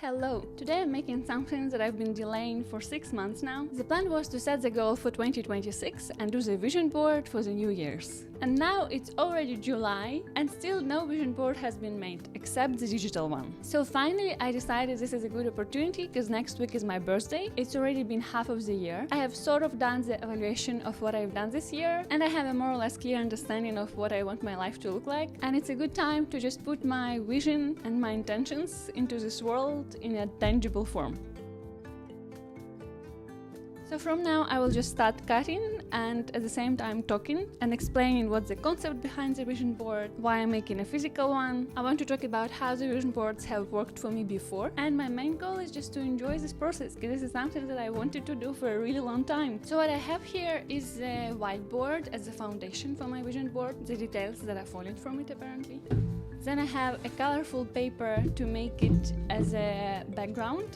Hello! Today I'm making something that I've been delaying for 6 months now. The plan was to set the goal for 2026 and do the vision board for the New Year's. And now it's already July and still no vision board has been made, except the digital one. So finally I decided this is a good opportunity because next week is my birthday. It's already been half of the year. I have sort of done the evaluation of what I've done this year and I have a more or less clear understanding of what I want my life to look like. And it's a good time to just put my vision and my intentions into this world in a tangible form. So from now I will just start cutting and at the same time talking and explaining what's the concept behind the vision board, why I'm making a physical one. I want to talk about how the vision boards have worked for me before, and my main goal is just to enjoy this process because this is something that I wanted to do for a really long time. So what I have here is a whiteboard as a foundation for my vision board, the details that are falling from it apparently. Then I have a colorful paper to make it as a background.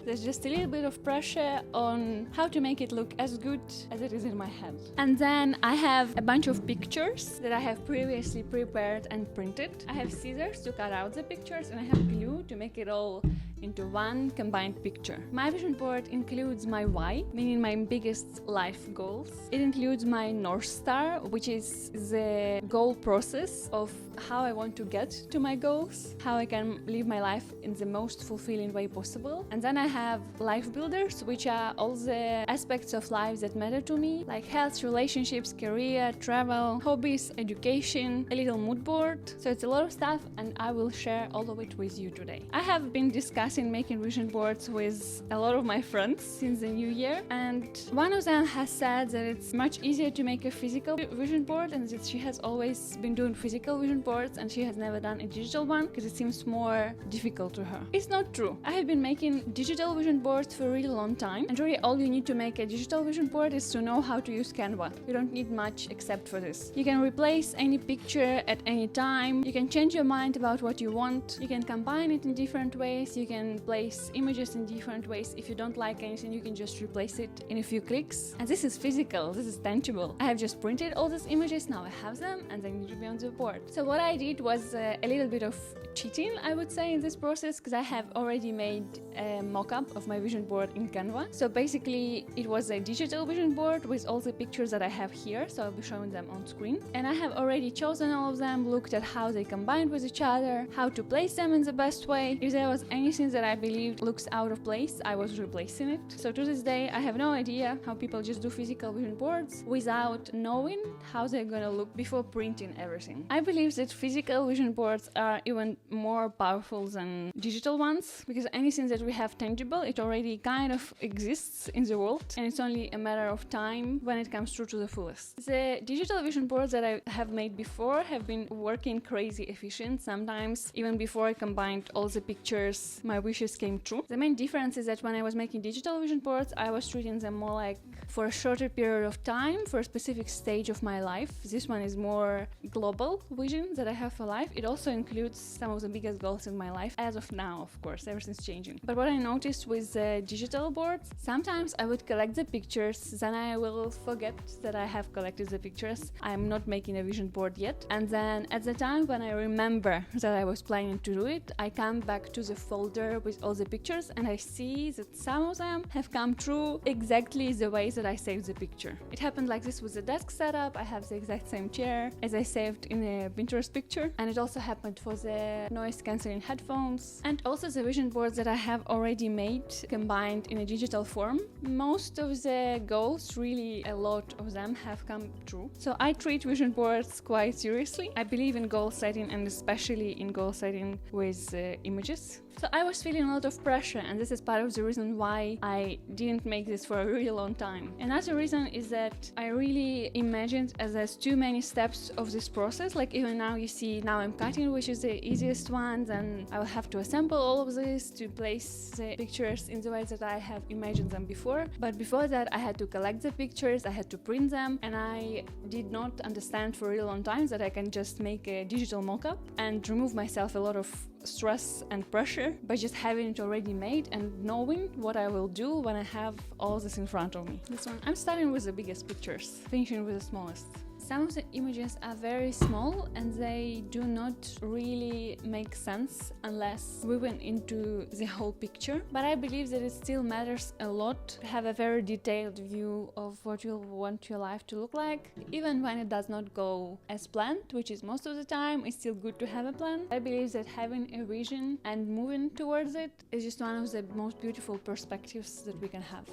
There's just a little bit of pressure on how to make it look as good as it is in my head. And then I have a bunch of pictures that I have previously prepared and printed. I have scissors to cut out the pictures and I have glue to make it all into one combined picture. My vision board includes my why, meaning my biggest life goals. It includes my North Star, which is the goal process of how I want to get to my goals, how I can live my life in the most fulfilling way possible. And then I have life builders, which are all the aspects of life that matter to me, like health, relationships, career, travel, hobbies, education, a little mood board. So it's a lot of stuff and I will share all of it with you today. I have been discussing making vision boards with a lot of my friends since the new year, and one of them has said that it's much easier to make a physical vision board and that she has always been doing physical vision boards and she has never done a digital one because it seems more difficult to her. It's not true. I have been making digital vision boards for a really long time, and really all you need to make a digital vision board is to know how to use Canva. You don't need much except for this. You can replace any picture at any time, you can change your mind about what you want, you can combine it in different ways, you can place images in different ways. If you don't like anything, you can just replace it in a few clicks. And this is physical, this is tangible. I have just printed all these images, now I have them and they need to be on the board. So what I did was a little bit of cheating, I would say, in this process, because I have already made a mock-up of my vision board in Canva. So basically it was a digital vision board with all the pictures that I have here, so I'll be showing them on screen. And I have already chosen all of them, looked at how they combined with each other, how to place them in the best way. If there was anything that I believed looks out of place, I was replacing it. So to this day, I have no idea how people just do physical vision boards without knowing how they're gonna look before printing everything. I believe that physical vision boards are even more powerful than digital ones because anything that we have tangible, it already kind of exists in the world and it's only a matter of time when it comes true to the fullest. The digital vision boards that I have made before have been working crazy efficient. Sometimes even before I combined all the pictures, my wishes came true. The main difference is that when I was making digital vision boards, I was treating them more like for a shorter period of time, for a specific stage of my life. This one is more global vision that I have for life. It also includes some of the biggest goals in my life as of now, of course, everything's changing. But what I noticed with the digital boards, sometimes I would collect the pictures, then I will forget that I have collected the pictures. I'm not making a vision board yet. And then at the time when I remember that I was planning to do it, I come back to the folder with all the pictures and I see that some of them have come true exactly the way that I saved the picture. It happened like this with the desk setup. I have the exact same chair as I saved in a Pinterest picture, and it also happened for the noise cancelling headphones and also the vision boards that I have already made combined in a digital form. Most of the goals, really a lot of them, have come true. So I treat vision boards quite seriously. I believe in goal setting and especially in goal setting with images. So I was feeling a lot of pressure, and this is part of the reason why I didn't make this for a really long time. Another reason is that I really imagined as there's too many steps of this process. Like even now you see, now I'm cutting, which is the easiest one, then I will have to assemble all of this to place the pictures in the way that I have imagined them before. But before that I had to collect the pictures, I had to print them, and I did not understand for a really long time that I can just make a digital mock-up and remove myself a lot of stress and pressure by just having it already made and knowing what I will do when I have all this in front of me. This one, I'm starting with the biggest pictures, finishing with the smallest. some of the images are very small and they do not really make sense unless we went into the whole picture. But I believe that it still matters a lot to have a very detailed view of what you want your life to look like. Even when it does not go as planned, which is most of the time, it's still good to have a plan. I believe that having a vision and moving towards it is just one of the most beautiful perspectives that we can have.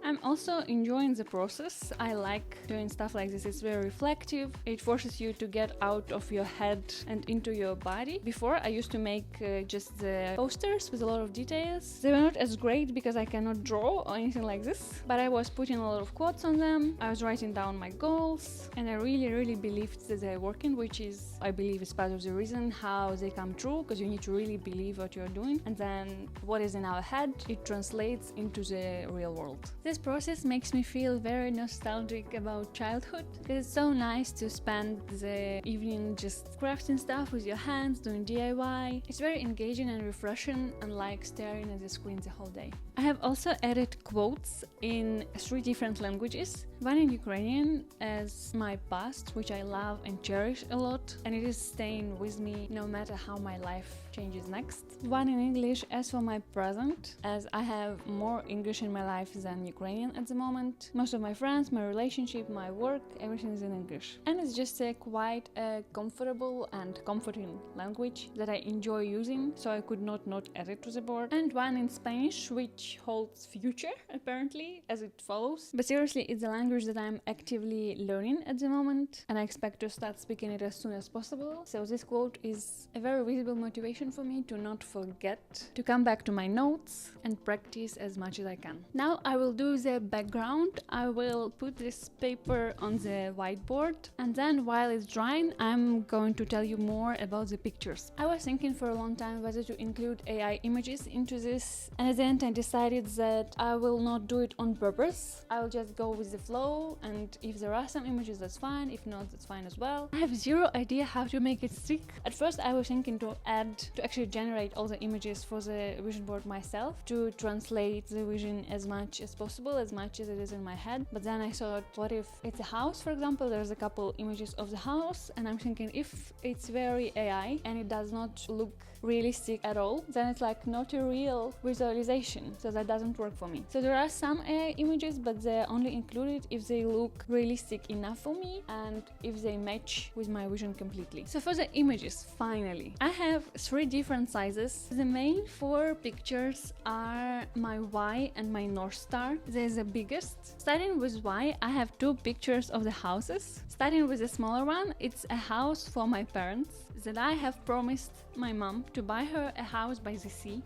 I'm also enjoying the process. I like doing stuff like this. It's very reflective. It forces you to get out of your head and into your body. Before, I used to make just the posters with a lot of details. They were not as great because I cannot draw or anything like this, but I was putting a lot of quotes on them. I was writing down my goals, and I really believed that they're working, which is, I believe, is part of the reason how they come true, because you need to really believe what you're doing, and then what is in our head, it translates into the real world. This process makes me feel very nostalgic about childhood, because it's so nice to spend the evening just crafting stuff with your hands, doing DIY. It's very engaging and refreshing, unlike staring at the screen the whole day. I have also added quotes in 3 different languages. One in Ukrainian as my past, which I love and cherish a lot, and it is staying with me no matter how my life changes next. One in English as for my present, as I have more English in my life than Ukrainian at the moment. Most of my friends, my relationship, my work, everything is in English. And it's just quite a comfortable and comforting language that I enjoy using, so I could not add it to the board. And one in Spanish, which holds future, apparently, as it follows. But seriously, it's a language that I'm actively learning at the moment, and I expect to start speaking it as soon as possible. So this quote is a very visible motivation for me to not forget, to come back to my notes and practice as much as I can. Now I will do the background. I will put this paper on the whiteboard, and then while it's drying, I'm going to tell you more about the pictures. I was thinking for a long time whether to include AI images into this, and at the end I decided that I will not do it on purpose. I will just go with the flow, and if there are some images, that's fine. If not, that's fine as well. I have zero idea how to make it stick. At first I was thinking to actually generate all the images for the vision board myself, to translate the vision as much as possible, as much as it is in my head. But then I thought, what if it's a house, for example? There's a couple images of the house, and I'm thinking if it's very AI and it does not look realistic at all, then it's like not a real visualization, so that doesn't work for me. So there are some AI images, but they're only included if they look realistic enough for me and if they match with my vision completely. So for the images, finally, I have 3 different sizes. The main 4 pictures are my Y and my North Star. They're the biggest. Starting with Y, I have 2 pictures of the houses. Starting with the smaller one, it's a house for my parents that I have promised my mom to buy her a house by the sea.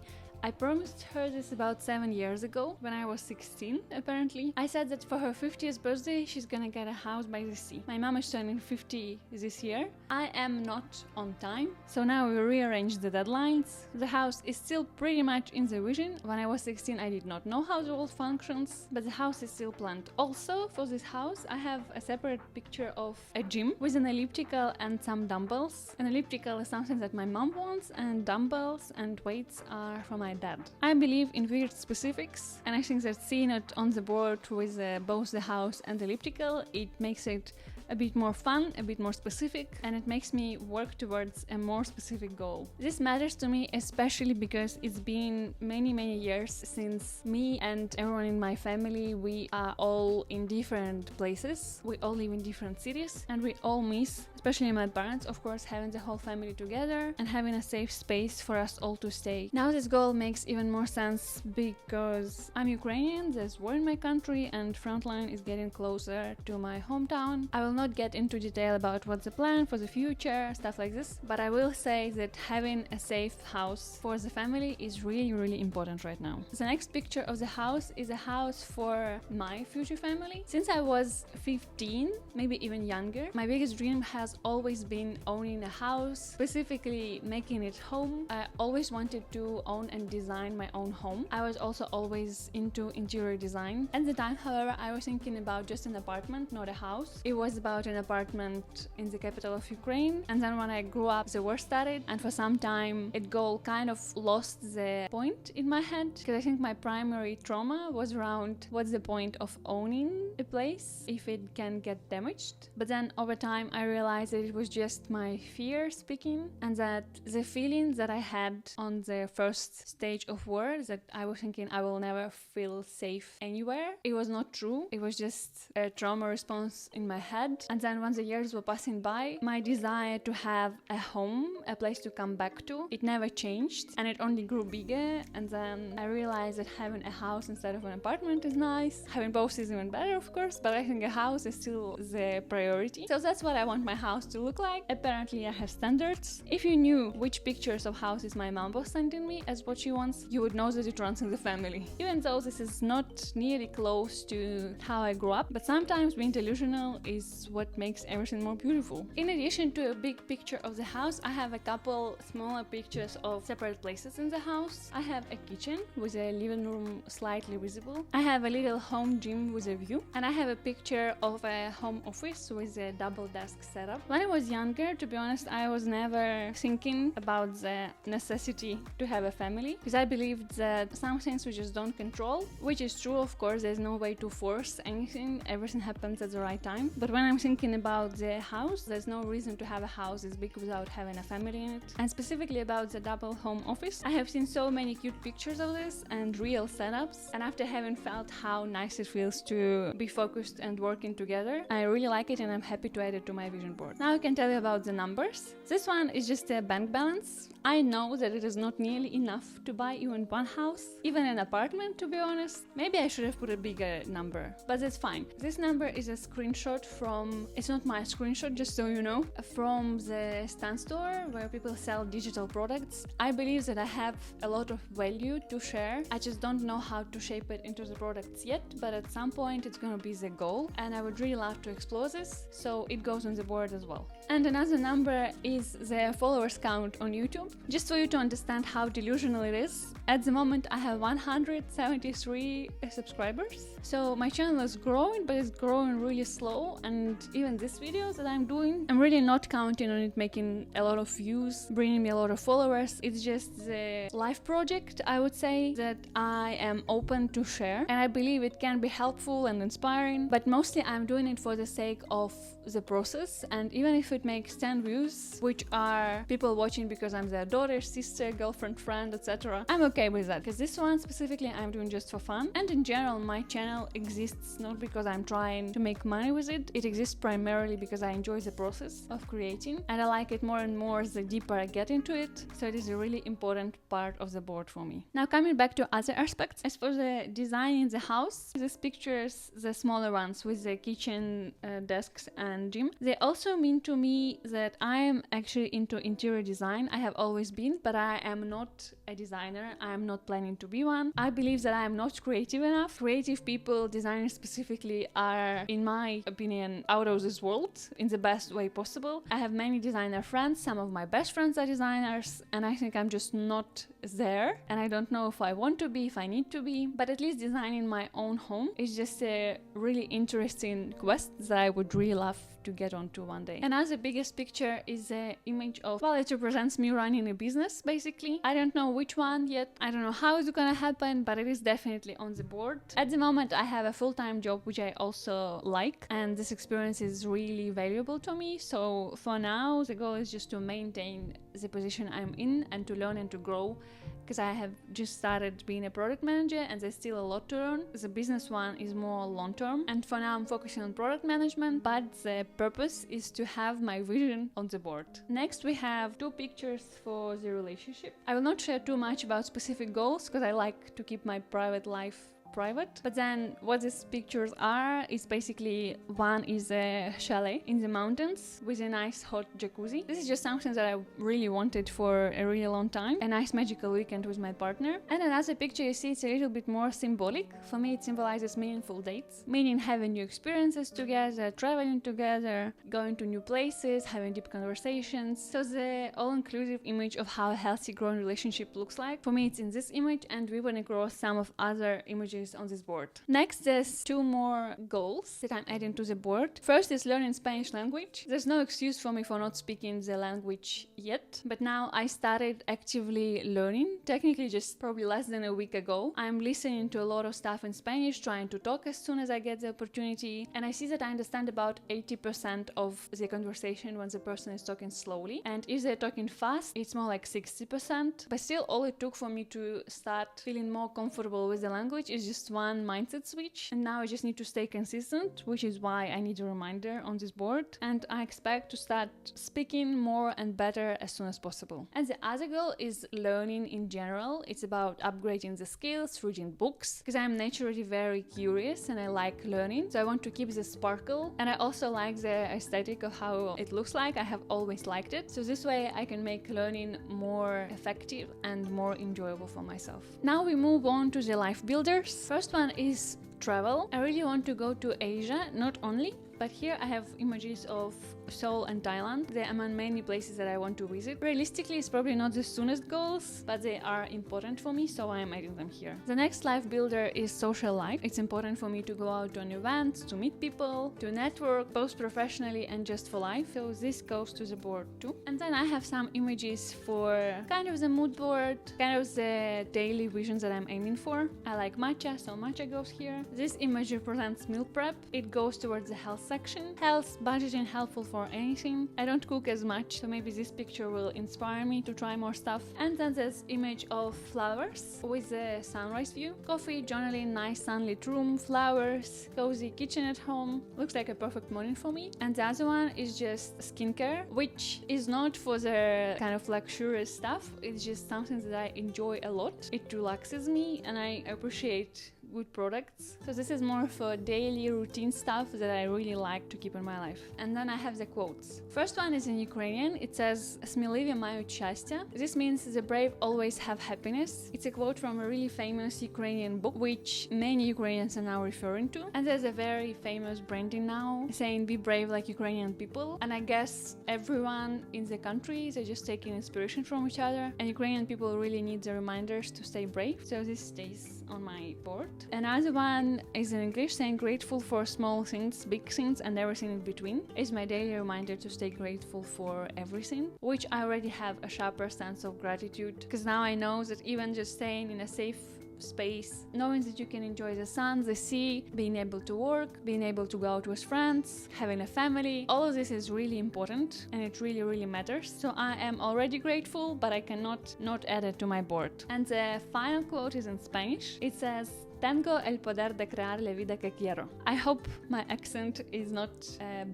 I promised her this about 7 years ago, when I was 16, apparently. I said that for her 50th birthday, she's gonna get a house by the sea. My mom is turning 50 this year. I am not on time, so now we rearranged the deadlines. The house is still pretty much in the vision. When I was 16, I did not know how the world functions, but the house is still planned. Also, for this house, I have a separate picture of a gym with an elliptical and some dumbbells. An elliptical is something that my mom wants, and dumbbells and weights are for my dad. I believe in weird specifics, and I think that seeing it on the board with both the house and the elliptical, it makes it a bit more fun, a bit more specific, and it makes me work towards a more specific goal. This matters to me especially because it's been many years since me and everyone in my family, we are all in different places, we all live in different cities, and we all miss, especially my parents, of course, having the whole family together and having a safe space for us all to stay. Now this goal makes even more sense because I'm Ukrainian, there's war in my country, and Frontline is getting closer to my hometown. I will not get into detail about what's the plan for the future, stuff like this, but I will say that having a safe house for the family is really important right now. The next picture of the house is a house for my future family. Since I was 15, maybe even younger, my biggest dream has always been owning a house, specifically making it home. I always wanted to own and design my own home. I was also always into interior design. At the time, however, I was thinking about just an apartment, not a house. It was about an apartment in the capital of Ukraine, and then when I grew up, the war started, and for some time it all kind of lost the point in my head, because I think my primary trauma was around what's the point of owning a place if it can get damaged. But then over time I realized that it was just my fear speaking, and that the feelings that I had on the first stage of war, that I was thinking I will never feel safe anywhere, it was not true. It was just a trauma response in my head. And then when the years were passing by, my desire to have a home, a place to come back to, it never changed, and it only grew bigger. And then I realized that having a house instead of an apartment is nice. Having both is even better, of course, but I think a house is still the priority. So that's what I want my house to look like. Apparently I have standards. If you knew which pictures of houses my mom was sending me as what she wants, you would know that it runs in the family. Even though this is not nearly close to how I grew up, but sometimes being delusional is what makes everything more beautiful. In addition to a big picture of the house, I have a couple smaller pictures of separate places in the house. I have a kitchen with a living room slightly visible. I have a little home gym with a view, and I have a picture of a home office with a double desk setup. When I was younger, to be honest, I was never thinking about the necessity to have a family, because I believed that some things we just don't control, which is true, of course. There's no way to force anything. Everything happens at the right time. But when I'm thinking about the house, there's no reason to have a house this big without having a family in it. And specifically about the double home office, I have seen so many cute pictures of this and real setups, and after having felt how nice it feels to be focused and working together, I really like it, and I'm happy to add it to my vision board. Now I can tell you about the numbers. This one is just a bank balance. I know that it is not nearly enough to buy even one house, even an apartment, to be honest. Maybe I should have put a bigger number, but that's fine. This number is a screenshot from, it's not my screenshot, just so you know, from the Stan store where people sell digital products. I believe that I have a lot of value to share. I just don't know how to shape it into the products yet, but at some point it's gonna be the goal, and I would really love to explore this, so it goes on the board as well. And another number is the followers count on YouTube, just for you to understand how delusional it is. At the moment I have 173 subscribers, so my channel is growing, but it's growing really slow. And even these videos that I'm doing, I'm really not counting on it making a lot of views, bringing me a lot of followers. It's just the life project, I would say, that I am open to share, and I believe it can be helpful and inspiring, but mostly I'm doing it for the sake of the process. And even if it makes 10 views, which are people watching because I'm their daughter, sister, girlfriend, friend, etc., I'm okay with that, because this one specifically I'm doing just for fun. And in general, my channel exists not because I'm trying to make money with it. It exists primarily because I enjoy the process of creating, and I like it more and more the deeper I get into it. So it is a really important part of the board for me. Now coming back to other aspects, as for the design in the house, these pictures, the smaller ones with the kitchen, desks and gym, they also mean to me that I am actually into interior design. I have always been, but I am not a designer. I am not planning to be one. I believe that I am not creative enough. Creative people, designers specifically, are, in my opinion, out of this world in the best way possible. I have many designer friends. Some of my best friends are designers, and I think I'm just not there, and I don't know if I want to be, if I need to be. But at least designing my own home is just a really interesting quest that I would really love to get onto one day. Another biggest picture is the image of, well, it represents me running a business, basically. I don't know which one yet. I don't know how it's gonna happen, but it is definitely on the board. At the moment, I have a full-time job, which I also like, and this experience is really valuable to me. So for now, the goal is just to maintain the position I'm in and to learn and to grow, because I have just started being a product manager and there's still a lot to learn. The business one is more long-term, and for now I'm focusing on product management, but the purpose is to have my vision on the board. Next we have two pictures for the relationship. I will not share too much about specific goals because I like to keep my private life private, but then what these pictures are is basically, one is a chalet in the mountains with a nice hot jacuzzi. This is just something that I really wanted for a really long time, a nice magical weekend with my partner. And another picture you see, it's a little bit more symbolic. For me it symbolizes meaningful dates, meaning having new experiences together, traveling together, going to new places, having deep conversations. So the all-inclusive image of how a healthy growing relationship looks like, for me it's in this image, and we want to grow some of other images images on this board. Next, there's 2 more goals that I'm adding to the board. First is learning Spanish language. There's no excuse for me for not speaking the language yet, but now I started actively learning, technically just probably less than a week ago. I'm listening to a lot of stuff in Spanish, trying to talk as soon as I get the opportunity, and I see that I understand about 80% of the conversation when the person is talking slowly, and if they're talking fast, it's more like 60%. But still, all it took for me to start feeling more comfortable with the language is just one mindset switch, and now I just need to stay consistent, which is why I need a reminder on this board, and I expect to start speaking more and better as soon as possible. And the other goal is learning in general. It's about upgrading the skills, reading books, because I'm naturally very curious and I like learning, so I want to keep the sparkle, and I also like the aesthetic of how it looks like. I have always liked it, so this way I can make learning more effective and more enjoyable for myself. Now we move on to the life builders. First one is travel. I really want to go to Asia, not only, but here I have images of Seoul and Thailand. They're among many places that I want to visit. Realistically, it's probably not the soonest goals, but they are important for me, so I am adding them here. The next life builder is social life. It's important for me to go out on events, to meet people, to network, both professionally and just for life, so this goes to the board too. And then I have some images for kind of the mood board, kind of the daily visions that I'm aiming for. I like matcha, so matcha goes here. This image represents meal prep. It goes towards the health section. Health, budgeting, helpful for anything. I don't cook as much, so maybe this picture will inspire me to try more stuff. And then there's image of flowers with the sunrise view. Coffee, journaling, nice sunlit room, flowers, cozy kitchen at home. Looks like a perfect morning for me. And the other one is just skincare, which is not for the kind of luxurious stuff. It's just something that I enjoy a lot. It relaxes me and I appreciate good products. So this is more for daily routine stuff that I really like to keep in my life. And then I have the quotes. First one is in Ukrainian. It says "Сміливі мають щастя." This means the brave always have happiness. It's a quote from a really famous Ukrainian book, which many Ukrainians are now referring to. And there's a very famous branding now saying "Be brave like Ukrainian people." And I guess everyone in the country, they're just taking inspiration from each other. And Ukrainian people really need the reminders to stay brave. So this stays on my board. Another one is in English saying grateful for small things, big things, and everything in between. It's my daily reminder to stay grateful for everything, which I already have a sharper sense of gratitude, because now I know that even just staying in a safe space, knowing that you can enjoy the sun, the sea, being able to work, being able to go out with friends, having a family, all of this is really important and it really, really matters. So I am already grateful, but I cannot not add it to my board. And the final quote is in Spanish. It says, "Tengo el poder de crear la vida que quiero." I hope my accent is not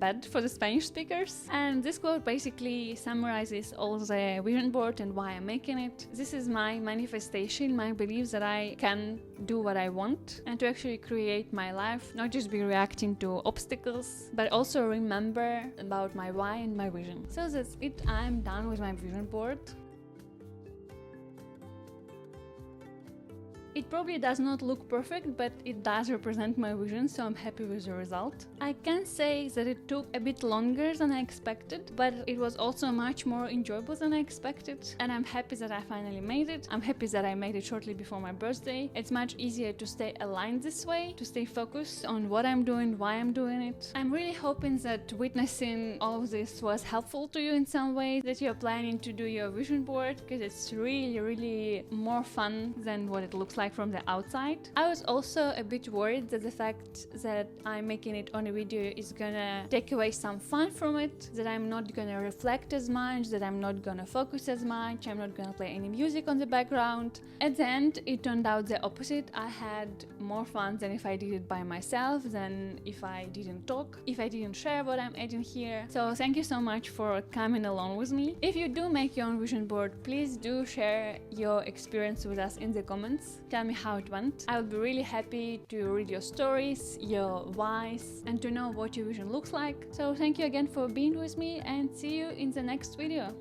bad for the Spanish speakers. And this quote basically summarizes all the vision board and why I'm making it. This is my manifestation, my belief that I can do what I want and to actually create my life, not just be reacting to obstacles, but also remember about my why and my vision. So that's it. I'm done with my vision board. It probably does not look perfect, but it does represent my vision, so I'm happy with the result. I can say that it took a bit longer than I expected, but it was also much more enjoyable than I expected, and I'm happy that I finally made it. I'm happy that I made it shortly before my birthday. It's much easier to stay aligned this way, to stay focused on what I'm doing, why I'm doing it. I'm really hoping that witnessing all of this was helpful to you in some way, that you're planning to do your vision board, because it's really, really more fun than what it looks like from the outside. I was also a bit worried that the fact that I'm making it on a video is gonna take away some fun from it, that I'm not gonna reflect as much, that I'm not gonna focus as much, I'm not gonna play any music on the background. At the end, it turned out the opposite. I had more fun than if I did it by myself, than if I didn't talk, if I didn't share what I'm adding here. So thank you so much for coming along with me. If you do make your own vision board, please do share your experience with us in the comments. Tell me how it went. I would be really happy to read your stories, your whys, and to know what your vision looks like. So thank you again for being with me, and see you in the next video.